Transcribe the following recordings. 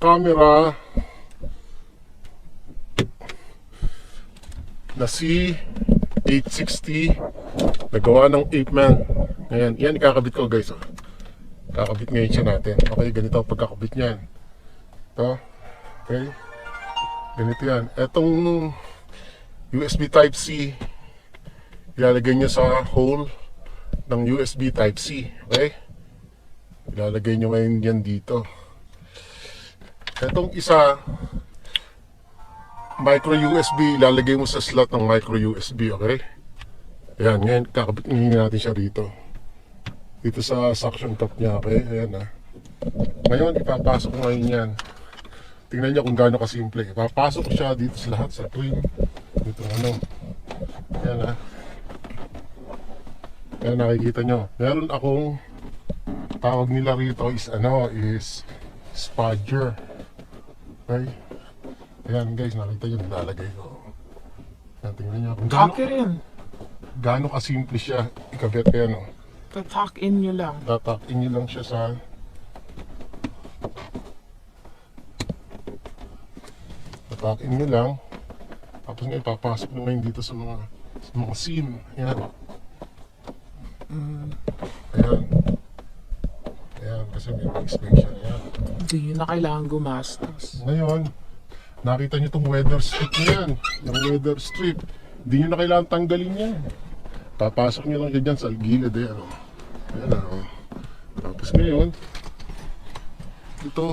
camera na C860 nagawa ng Apeman. Ngayon, yan ikakabit ko guys. Oh. Kakabit ngayon siya natin. Okay, ganito ang pagkakabit niyan. Ito. Okay. Ganito yan. Etong USB Type-C ilalagay nyo sa hole ng USB Type-C. Okay? Ilalagay nyo ngayon yan dito. Etong isa micro USB, ilalagay mo sa slot ng micro USB, okay? Ayan, ngayon kakabit natin siya dito. Dito sa suction top niya, okay? Ayan ha. Ngayon, ipapasok ko ngayon yan. Tingnan niyo kung gaano kasimple. Ipapasok ko siya dito sa lahat, sa trim. Dito ano. Ayan ha. Ayan, nakikita nyo. Meron akong tawag nila rito is spudger. Okay? Ayan guys, nakita yun, nilalagay ko. Ayan, tingnan nyo. Gaano kasimple siya ikabit. Ayan o. Tatak-in nyo lang. Tatak-in nyo lang siya sa... Tatak-in nyo lang. Tapos nga ipapasok nyo ngayon dito sa mga seam. Ayan. Ayan. Ayan, kasi may space siya. Ayan. Hindi nyo na kailangan gumastos. Ngayon, nakita nyo itong weather strip niyan. Yung weather strip. Hindi nyo na kailangan tanggalin yan. Papasok nyo lang dyan sa gilid. Ayan o. Ayan o. Tapos ngayon, ito.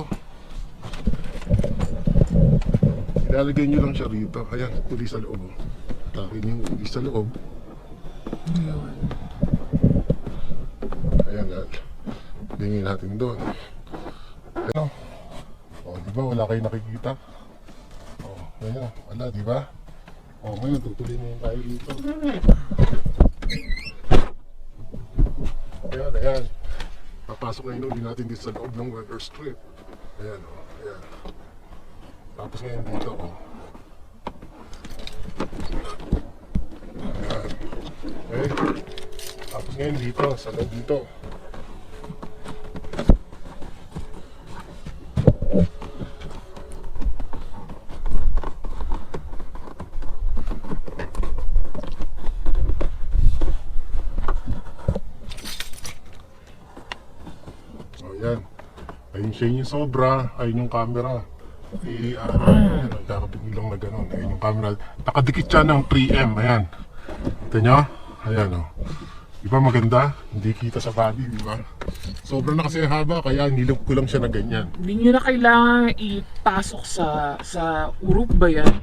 Ilalagay nyo lang siya rito. Ayan, uli sa loob. Takin nyo uli sa loob. Ayan lang. Tingin natin doon. Ayan o. O, diba wala kayo nakikita? Ayan, wala, di ba? O, ngayon, tutuloy na yung tayo dito. Ayan, ayan. Papasok na yun natin dito sa loob ng weather strip. Ayan, o, ayan. Tapos ngayon dito, o. Ayan. Okay. Tapos ngayon dito, sa loob dito. Ayan. Ayun siya yung sobra. Ayun yung camera. Kakabit nilang na gano'n. Ayun yung camera. Nakadikit siya ng 3M. Ayan. Ito nyo? Ayan o. Diba maganda? Hindi kita sa body, diba? Sobra na kasi haba. Kaya nilog ko lang siya na ganyan. Hindi nyo na kailangan ipasok sa roof ba yan?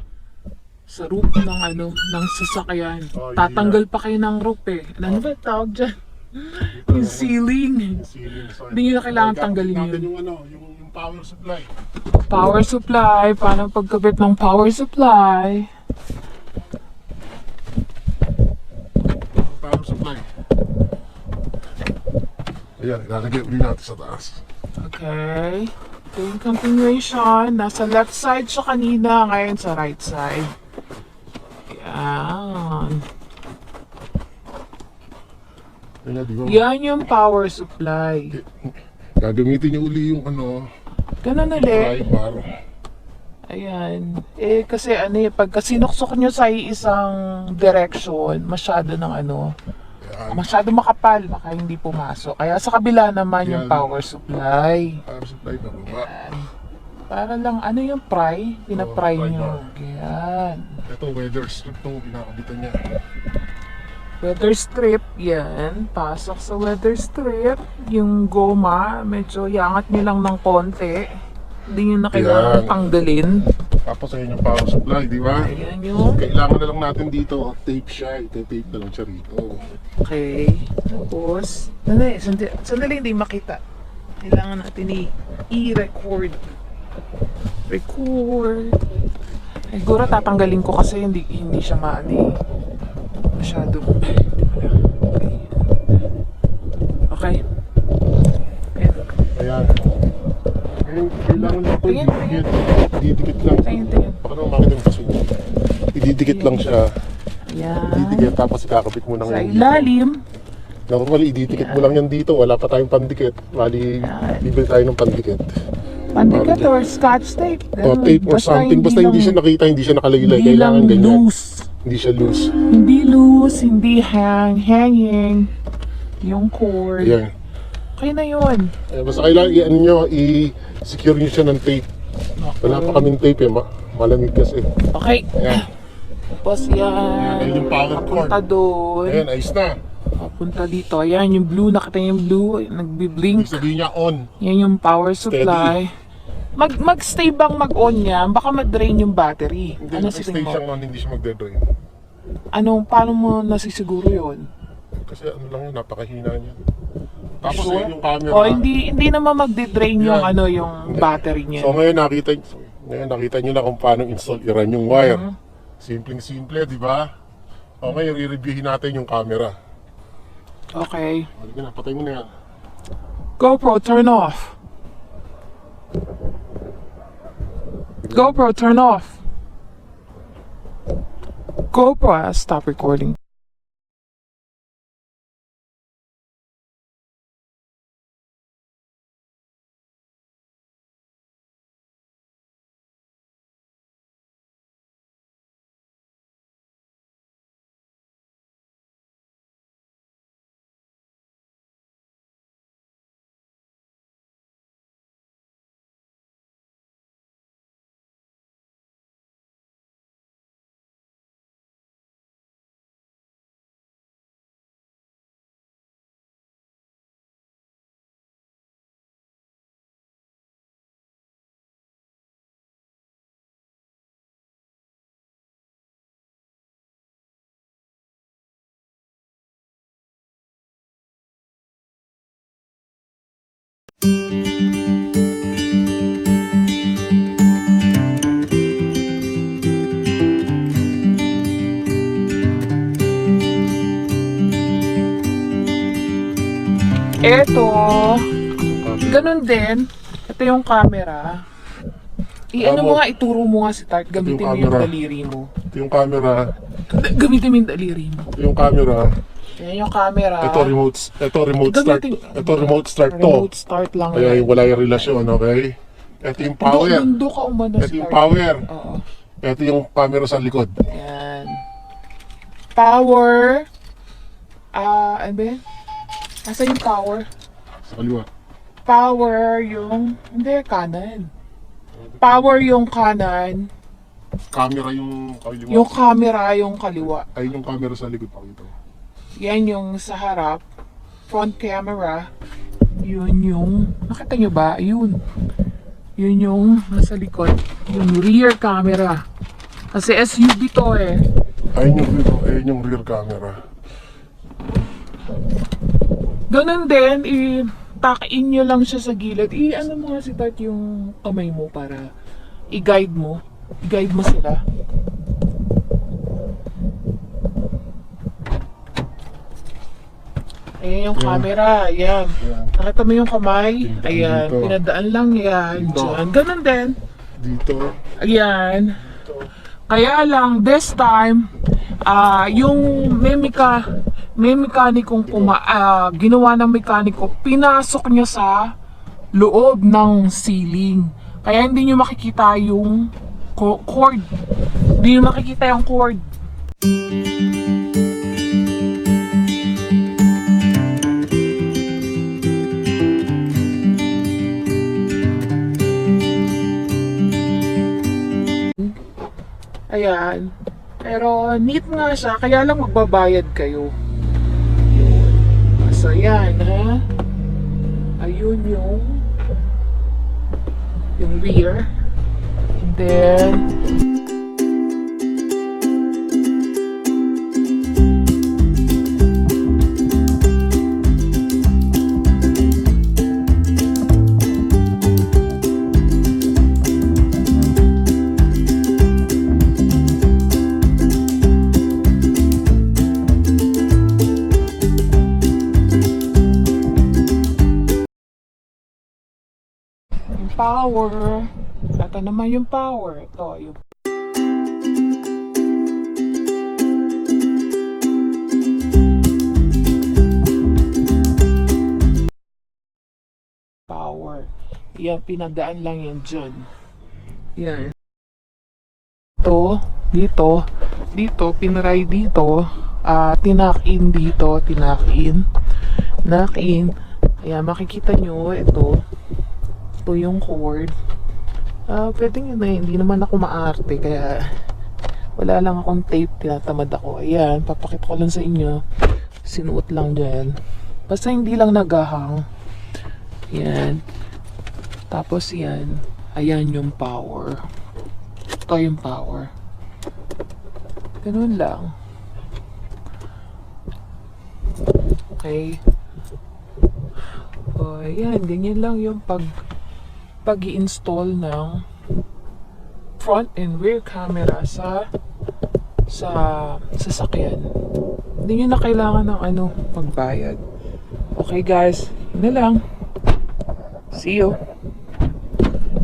Sa roof ng sasakyan. Oh, Tatanggal pa kayo ng roof eh. Ano ba tawag dyan? Yung ceiling. Hindi nyo na kailangan tanggalin yun. Yung power supply. Power supply. Paano pagkabit ng power supply? Power supply. Ayan, ilalagay ulit natin sa taas. Okay. Ito yung continuation. Nasa left side siya kanina. Ngayon sa right side. Yan. Ayan, di ba? Yan yung power supply. Gagamitin niyo uli yung Ganun ulit. bar. Ayan. Kasi pagka sinuksok nyo sa isang direction, masyado masyado makapal, baka hindi pumasok. Kaya sa kabila naman yung Yan. power supply. Power supply na baba. Ayan. Para lang, yung pry? Pinapry pry nyo. bar. Ayan. Ito, weather strip itong pinakabitan niya. Weather strip, yan. Pasok sa weather strip. Yung goma, medyo iangat nyo lang ng konti. Hindi nyo na kailangan Yan. tanggalin. Tapos ayun yung power supply, di ba? Ayan yung... Kailangan na lang natin dito, tape siya. Ite-tape na lang siya rito. Okay. Tapos, sandali hindi makita. Kailangan natin i-record. Record. Siguro tatanggalin ko kasi hindi siya masyado. Okay. Ayan. Ngayon, kailangan na ito ididikit. Ididikit lang. Tingin. Baka naman makita yung paso. Ididikit lang siya. Ayan. Ididikit tapos ikakabit mo ng Sa ilalim. Normally, ididikit mo lang yan dito. Wala pa tayong pandikit. Bali, bibili tayo ng pandikit. Pandikat or scotch tape. O Ganun. tape or something. Basta hindi siya nakita, hindi siya nakalaylay. Hindi Kailangan lang ganyan. loose. Hindi siya loose. Hindi loose, hindi hanging. Yung cord. Ayan. Okay na yun. Basta kailangan i-ano nyo, i-secure nyo siya ng tape. Wala pa kaming tape eh, malamig kasi. Okay. Ayan. Tapos yan. Ayan yung power cord. Papunta doon. Ayan, ayos na. Papunta dito. Ayan yung blue. Nakita yung blue. Nagbi-blink. Ibig sabihin niya on. Yan yung power supply. Mag-stay bang mag-on yan? Baka mag-drain yung battery. Hindi, Ano naka-stay siling mo? siyang on, hindi siya magde-drain. Paano mo nasisiguro yun? Kasi ano lang yun, napakahina niya. Tapos Sure? yun yung camera. O hindi naman magde-drain yung Yan. yung battery niya. So ngayon nakita nyo na kung paano install i-run yung wire. Simpleng-simple, di ba? O ngayon, i-reviewin natin yung camera. Okay. Halika na, patay mo na yan. GoPro, turn off. GoPro, turn off. GoPro, stop recording. Eto, ganun din. Ito yung camera. I-ano mo nga, ituro mo nga si Tart. Gamitin mo yung camera. daliri mo. Ito yung camera. Gamitin mo yung daliri mo. Ito yung camera. Yan yung camera. Ito remote start. Gamitin- Ito remote start to. Remote start lang. Kaya yung wala yung relasyon, okay? Ito yung power. Doon ka umano Ito yung power. Oo. Ito yung camera sa likod. Yan. Power. Ano ba yun? Asa yung power? Sa kaliwa. Power yung... Hindi, kanan. Power yung kanan. Camera yung kaliwa. Yung camera yung kaliwa. Ay, yung camera sa likod pa ito. Yan yung sa harap. Front camera. Yun yung... Nakita nyo ba? Yun. Yun yung nasa likod. Yung rear camera. Kasi SUV to eh. Ayun yung rear camera. Ganun din, i-tuck-in nyo lang siya sa gilid. I-ano mo nga si Tart yung kamay mo para i-guide mo. I-guide mo sila. Ayan yung camera. Ayan. Ayan. Nakita mo yung kamay? Pinadaan Ayan. dito. Pinadaan lang yan. Dito. Dyan. Ganun din. Dito. Ayan. Kaya lang, this time, yung may mekanikong ginawa ng mekaniko, pinasok niya sa loob ng ceiling. Kaya hindi niyo makikita yung cord. Hindi niyo makikita yung cord. Ayan. Pero neat nga siya, kaya lang magbabayad kayo. Yun. So yan, ha? Ayun yung rear. And then, yung power. Ito naman yung power. Ito, yung power. Yan, pinadaan lang yan dyan. Yan. Dito, pinray dito, tinak-in dito, tinak-in. Knock-in. Ayan, makikita nyo, ito yung cord. Pwedeng yun eh, hindi naman ako maarte, kaya wala lang akong tape, tinatamad ako. Ayan, papakita ko lang sa inyo. Sinuot lang dyan. Basta hindi lang nagahang. Ayan. Tapos yan. Ayan yung power. Ito yung power. Ganun lang. Okay. O, ayan. Ganyan lang yung pag-i-install ng front and rear camera sa sasakyan. Hindi nyo na kailangan ng magbayad. Okay guys, yun na lang. See you.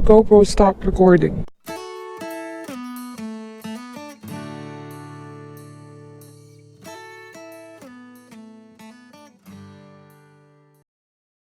GoPro stop recording.